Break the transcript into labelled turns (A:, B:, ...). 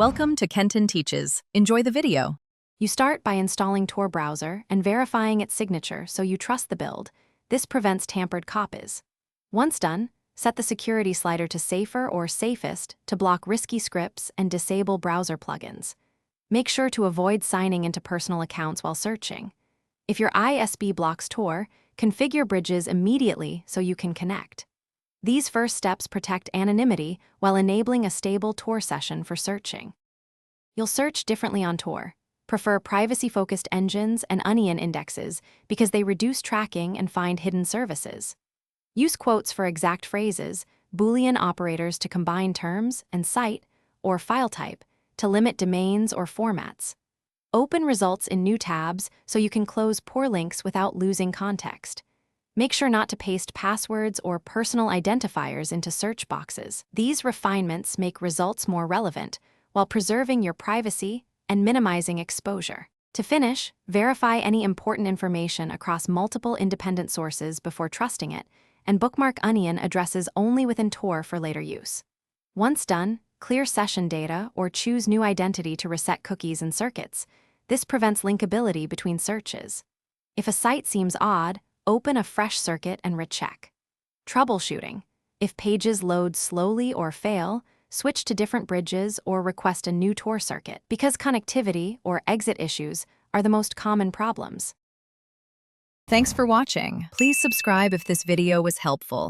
A: Welcome to Kenton Teaches. Enjoy the video.
B: You start by installing Tor browser and verifying its signature so you trust the build. This prevents tampered copies. Once done, set the security slider to Safer or Safest to block risky scripts and disable browser plugins. Make sure to avoid signing into personal accounts while searching. If your ISP blocks Tor, configure bridges immediately so you can connect. These first steps protect anonymity while enabling a stable Tor session for searching. You'll search differently on Tor. Prefer privacy-focused engines and onion indexes because they reduce tracking and find hidden services. Use quotes for exact phrases, Boolean operators to combine terms, and cite, or file type, to limit domains or formats. Open results in new tabs so you can close poor links without losing context. Make sure not to paste passwords or personal identifiers into search boxes. These refinements make results more relevant while preserving your privacy and minimizing exposure. To finish, verify any important information across multiple independent sources before trusting it, and bookmark onion addresses only within Tor for later use. Once done, clear session data or choose new identity to reset cookies and circuits. This prevents linkability between searches. If a site seems odd, open a fresh circuit and recheck. Troubleshooting. If pages load slowly or fail, switch to different bridges or request a new Tor circuit, because connectivity or exit issues are the most common problems.
A: Thanks for watching. Please subscribe if this video was helpful.